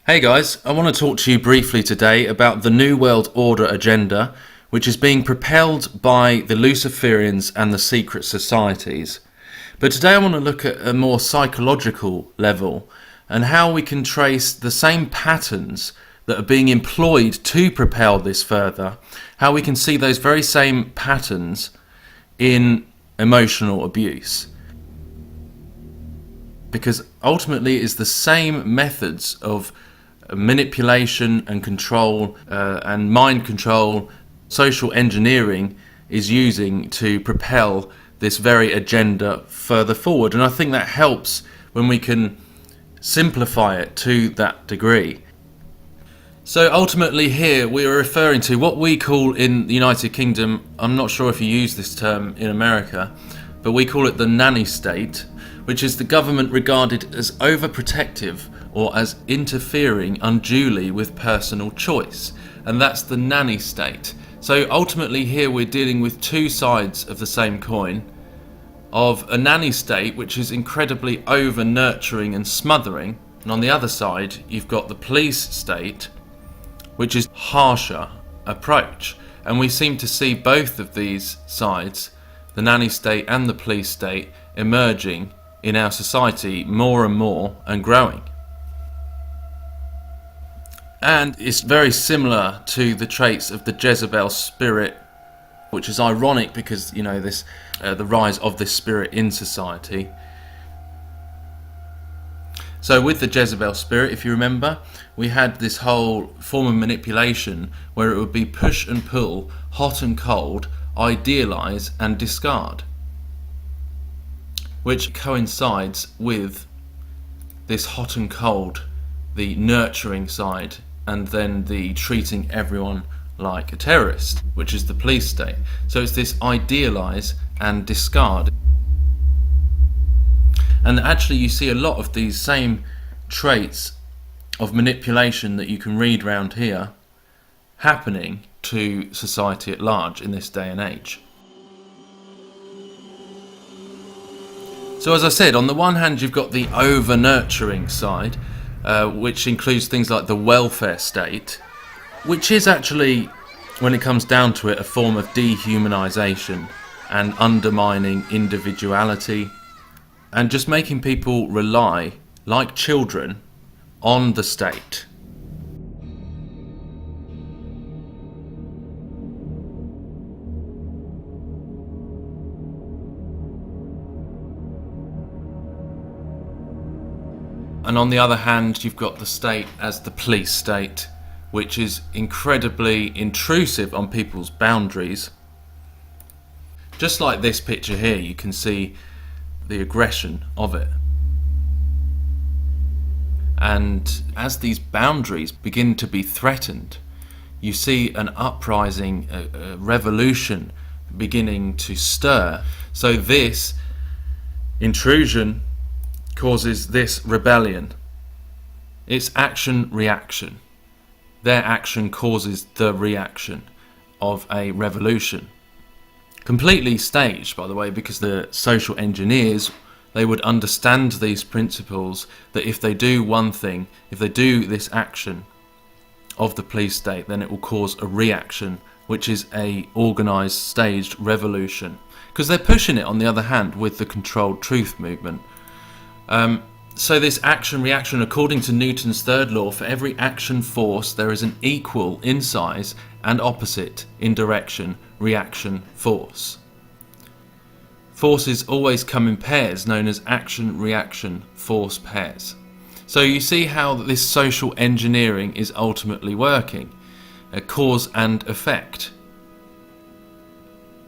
Hey guys, I want to talk to you briefly today about the New World Order agenda, which is being propelled by the Luciferians and the secret societies. But today I want to look at a more psychological level and how we can trace the same patterns that are being employed to propel this further, how we can see those very same patterns in emotional abuse. Because ultimately it's the same methods of manipulation and control and mind control social engineering is using to propel this very agenda further forward. And I think that helps when we can simplify it to that degree. So ultimately here we are referring to what we call in the United Kingdom, I'm not sure if you use this term in America, but we call it the nanny state, which is the government regarded as overprotective or as interfering unduly with personal choice. And that's the nanny state. So ultimately here we're dealing with two sides of the same coin, of a nanny state which is incredibly over-nurturing and smothering, and on the other side you've got the police state, which is harsher approach. And we seem to see both of these sides, the nanny state and the police state, emerging in our society more and more and growing. And it's very similar to the traits of the Jezebel spirit, which is ironic because, this the rise of this spirit in society. So with the Jezebel spirit, if you remember, we had this whole form of manipulation where it would be push and pull, hot and cold, idealize and discard, which coincides with this hot and cold, the nurturing side, and then the treating everyone like a terrorist, which is the police state. So it's this idealize and discard. And actually you see a lot of these same traits of manipulation that you can read around here happening to society at large in this day and age. So as I said, on the one hand you've got the over-nurturing side, which includes things like the welfare state, which is actually, when it comes down to it, a form of dehumanization and undermining individuality and just making people rely, like children, on the state. And on the other hand, you've got the state as the police state, which is incredibly intrusive on people's boundaries. Just like this picture here, you can see the aggression of it. And as these boundaries begin to be threatened, you see an uprising, a revolution beginning to stir. So this intrusion causes this rebellion. It's action-reaction. Their action causes the reaction of a revolution. Completely staged, by the way, because the social engineers, they would understand these principles that if they do one thing, if they do this action of the police state, then it will cause a reaction, which is a organised, staged revolution. Because they're pushing it, on the other hand, with the controlled truth movement. So this action-reaction, according to Newton's third law, for every action force there is an equal in size and opposite in direction reaction force. Forces always come in pairs, known as action-reaction force pairs. So you see how this social engineering is ultimately working, a cause and effect.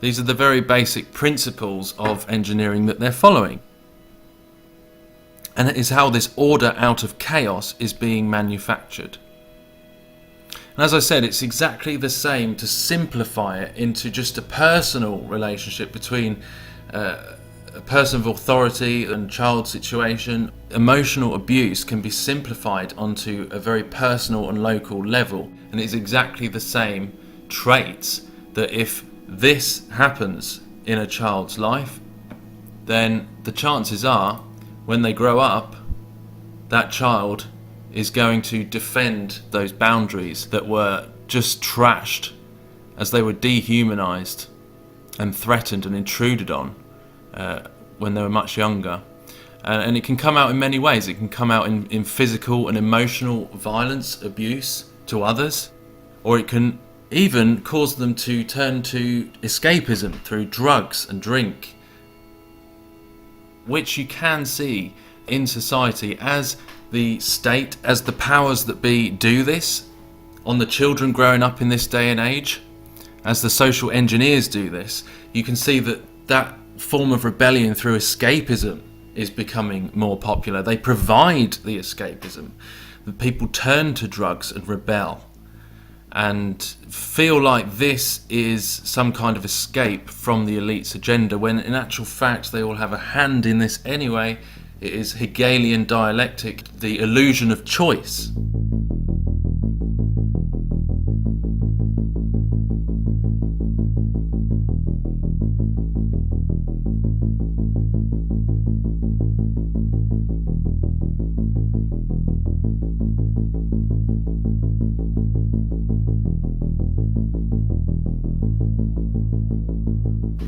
These are the very basic principles of engineering that they're following. And it is how this order out of chaos is being manufactured. And as I said, it's exactly the same to simplify it into just a personal relationship between a person of authority and child situation. Emotional abuse can be simplified onto a very personal and local level. And it's exactly the same traits that if this happens in a child's life, then the chances are when they grow up, that child is going to defend those boundaries that were just trashed as they were dehumanized and threatened and intruded on when they were much younger. And it can come out in many ways. It can come out in physical and emotional violence, abuse to others, or it can even cause them to turn to escapism through drugs and drink, which you can see in society as the state, as the powers that be do this on the children growing up in this day and age, as the social engineers do this. You can see that form of rebellion through escapism is becoming more popular. They provide the escapism. The people turn to drugs and rebel and feel like this is some kind of escape from the elite's agenda, when in actual fact they all have a hand in this anyway. It is Hegelian dialectic, the illusion of choice.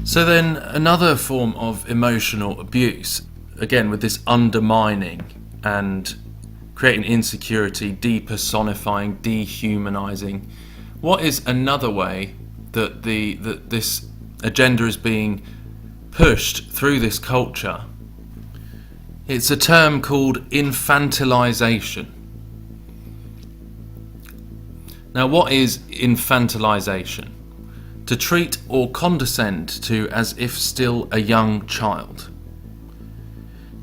So then another form of emotional abuse, again with this undermining and creating insecurity, depersonifying, dehumanizing. What is another way that this agenda is being pushed through this culture? It's a term called infantilization. Now, what is infantilization? To treat or condescend to as if still a young child.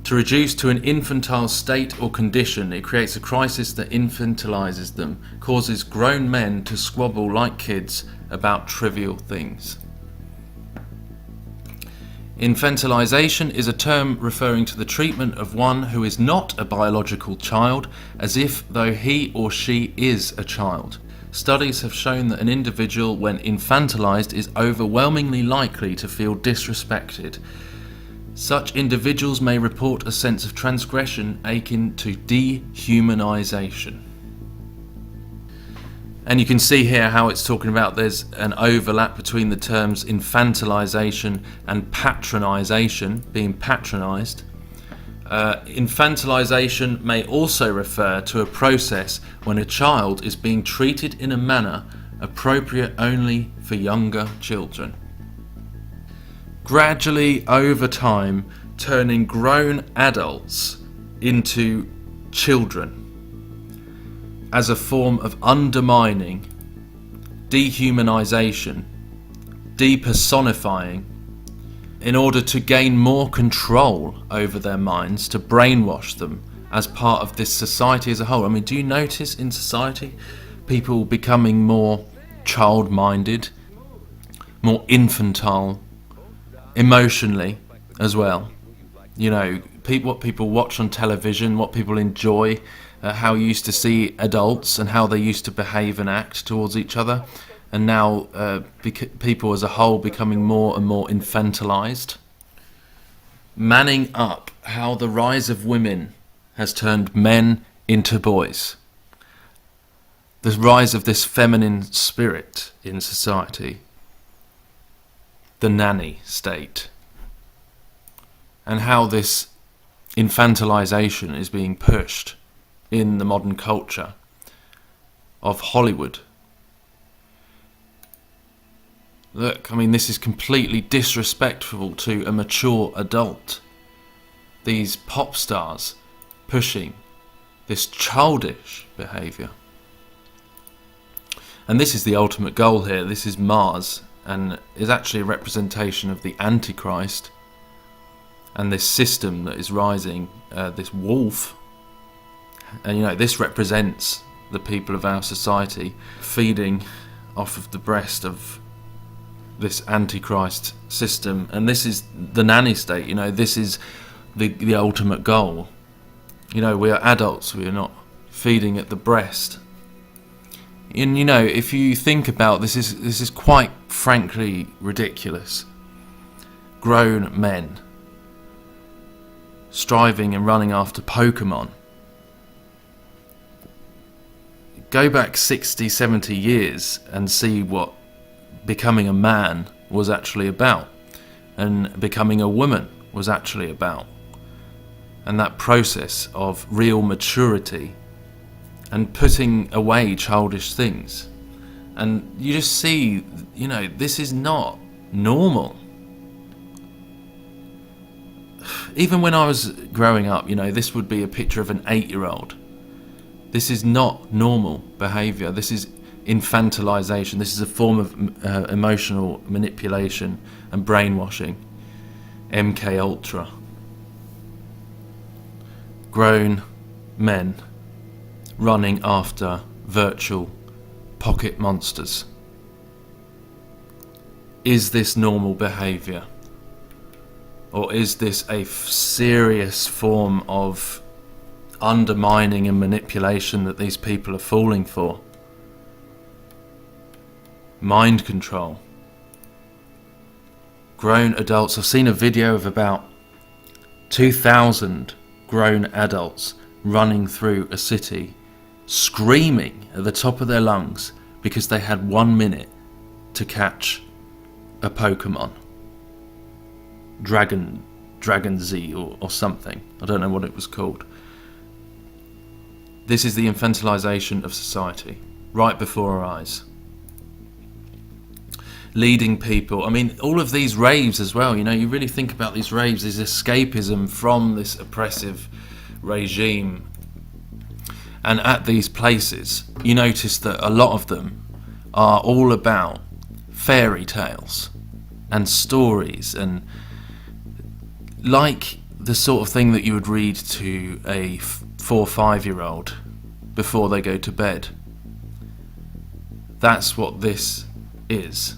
To reduce to an infantile state or condition, it creates a crisis that infantilizes them, causes grown men to squabble like kids about trivial things. Infantilization is a term referring to the treatment of one who is not a biological child as if though he or she is a child. Studies have shown that an individual, when infantilized, is overwhelmingly likely to feel disrespected. Such individuals may report a sense of transgression akin to dehumanization. And you can see here how it's talking about there's an overlap between the terms infantilization and patronization, being patronized. Infantilization may also refer to a process when a child is being treated in a manner appropriate only for younger children. Gradually, over time, turning grown adults into children as a form of undermining, dehumanization, depersonifying, in order to gain more control over their minds, to brainwash them as part of this society as a whole. I mean, do you notice in society people becoming more child-minded, more infantile, emotionally as well? You know, what people watch on television, what people enjoy, how you used to see adults and how they used to behave and act towards each other. And now people as a whole becoming more and more infantilized. Manning up, how the rise of women has turned men into boys. The rise of this feminine spirit in society. The nanny state. And how this infantilization is being pushed in the modern culture of Hollywood. Look, I mean, this is completely disrespectful to a mature adult. These pop stars pushing this childish behaviour. And this is the ultimate goal here. This is Mars, and is actually a representation of the Antichrist and this system that is rising, this wolf. And you know, this represents the people of our society feeding off of the breast of this Antichrist system. And this is the nanny state. You know, this is the ultimate goal. You know, we are adults, we are not feeding at the breast. And you know, if you think about this, is quite frankly ridiculous. Grown men striving and running after Pokemon, go back 60, 70 years and see what becoming a man was actually about, and becoming a woman was actually about, and that process of real maturity and putting away childish things. And you just see, this is not normal. Even when I was growing up, this would be a picture of an 8-year-old. This is not normal behaviour. This is infantilization. This is a form of emotional manipulation and brainwashing. MK Ultra. Grown men running after virtual pocket monsters. Is this normal behaviour? Or is this a serious form of undermining and manipulation that these people are falling for? Mind control. Grown adults. I've seen a video of about 2,000 grown adults running through a city, screaming at the top of their lungs because they had 1 minute to catch a Pokemon. Dragon Z or something. I don't know what it was called. This is the infantilization of society right before our eyes. Leading people, all of these raves as well, you really think about these raves, this escapism from this oppressive regime. And at these places, you notice that a lot of them are all about fairy tales and stories, and like the sort of thing that you would read to a 4 or 5-year-old before they go to bed. That's what this is,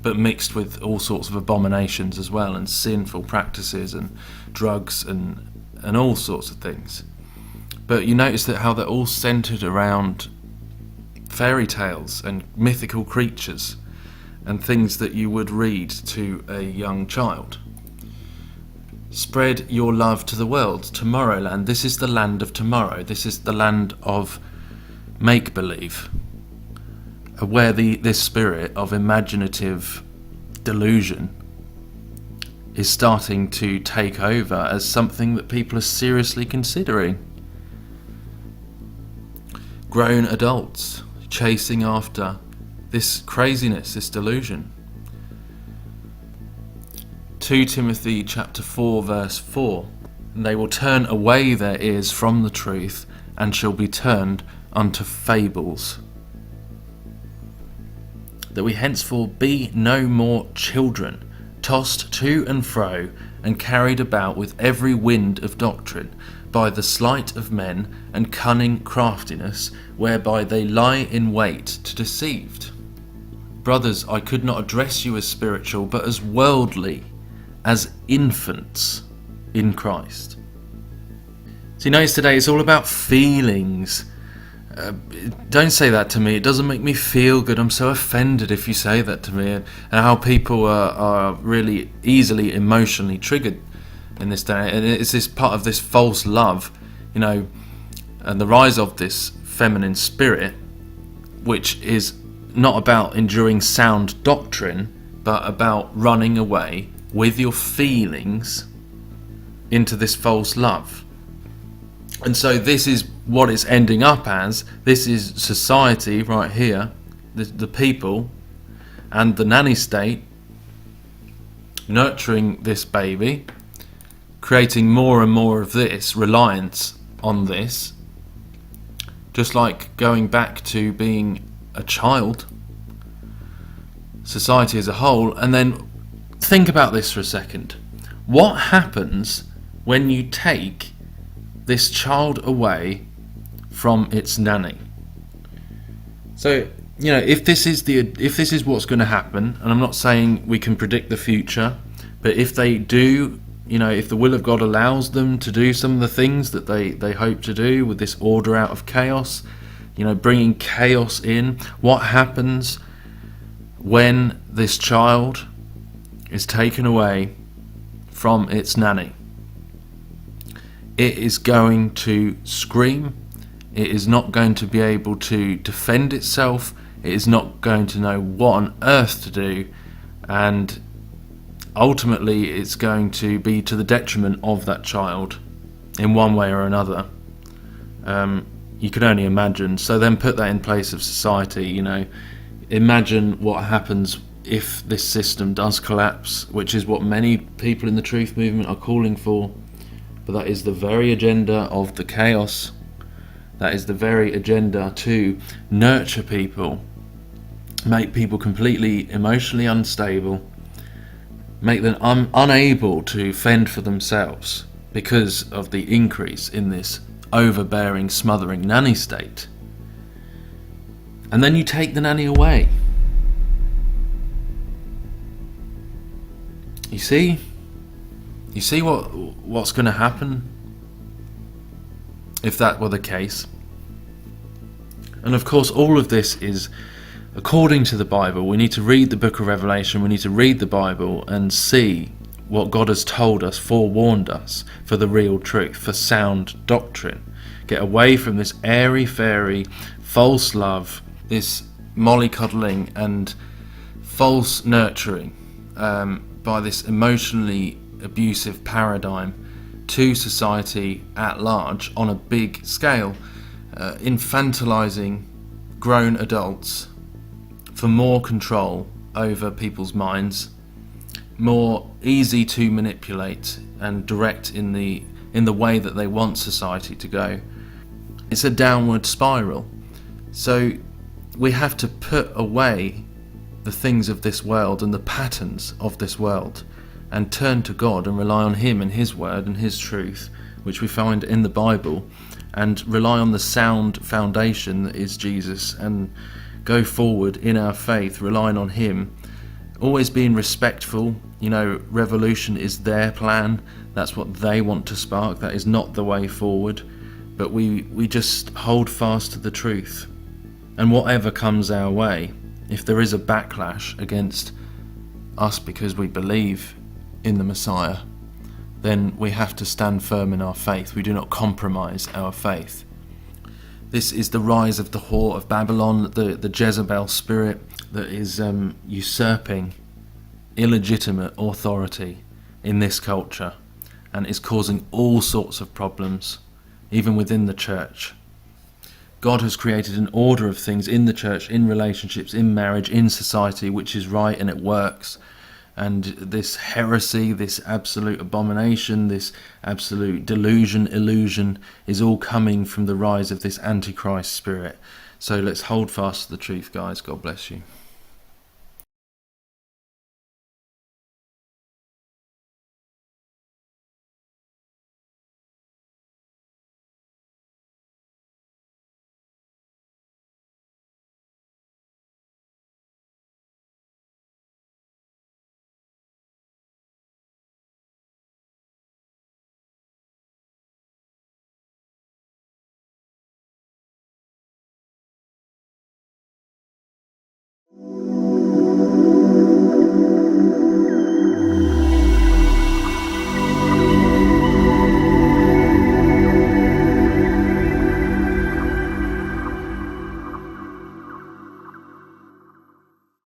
but mixed with all sorts of abominations as well, and sinful practices and drugs and all sorts of things. But you notice that how they're all centred around fairy tales and mythical creatures and things that you would read to a young child. Spread your love to the world. Tomorrowland. This is the land of tomorrow. This is the land of make-believe, where this spirit of imaginative delusion is starting to take over as something that people are seriously considering. Grown adults chasing after this craziness, this delusion. 2 Timothy chapter 4 verse 4, and they will turn away their ears from the truth and shall be turned unto fables. That we henceforth be no more children, tossed to and fro and carried about with every wind of doctrine, by the sleight of men and cunning craftiness, whereby they lie in wait to deceive. Brothers, I could not address you as spiritual, but as worldly, as infants in Christ. So you notice today it's all about feelings. Don't say that to me. It doesn't make me feel good. I'm so offended if you say that to me. And how people are really easily emotionally triggered in this day. And it's this part of this false love, and the rise of this feminine spirit, which is not about enduring sound doctrine, but about running away with your feelings into this false love. And so this is what it's ending up as. This is society right here, the people and the nanny state nurturing this baby, creating more and more of this reliance on this, just like going back to being a child, society as a whole. And then think about this for a second. What happens when you take this child away from its nanny? So, if this is what's going to happen, and I'm not saying we can predict the future, but if they do, if the will of God allows them to do some of the things that they hope to do with this order out of chaos, bringing chaos in, what happens when this child is taken away from its nanny? It is going to scream, It is not going to be able to defend itself. It is not going to know what on earth to do, and ultimately it's going to be to the detriment of that child in one way or another. You can only imagine. So then put that in place of society. Imagine what happens if this system does collapse, which is what many people in the Truth Movement are calling for. But that is the very agenda of the chaos. That is the very agenda to nurture people, make people completely emotionally unstable, make them unable to fend for themselves because of the increase in this overbearing, smothering nanny state. And then you take the nanny away. You see what's going to happen if that were the case. And of course, all of this is according to the Bible. We need to read the book of Revelation, we need to read the Bible and see what God has told us, forewarned us for the real truth, for sound doctrine. Get away from this airy-fairy, false love, this mollycoddling and false nurturing by this emotionally abusive paradigm to society at large on a big scale, infantilizing grown adults for more control over people's minds, more easy to manipulate and direct in the way that they want society to go. It's a downward spiral. So we have to put away the things of this world and the patterns of this world and turn to God and rely on Him and His word and His truth, which we find in the Bible, and rely on the sound foundation that is Jesus, and go forward in our faith, relying on Him, always being respectful. Revolution is their plan. That's what they want to spark. That is not the way forward. But we just hold fast to the truth. And whatever comes our way, if there is a backlash against us because we believe in the Messiah, then we have to stand firm in our faith. We do not compromise our faith. This is the rise of the whore of Babylon, the Jezebel spirit that is usurping illegitimate authority in this culture and is causing all sorts of problems, even within the church. God has created an order of things in the church, in relationships, in marriage, in society, which is right and it works. And this heresy, this absolute abomination, this absolute delusion, illusion is all coming from the rise of this Antichrist spirit. So let's hold fast to the truth, guys. God bless you.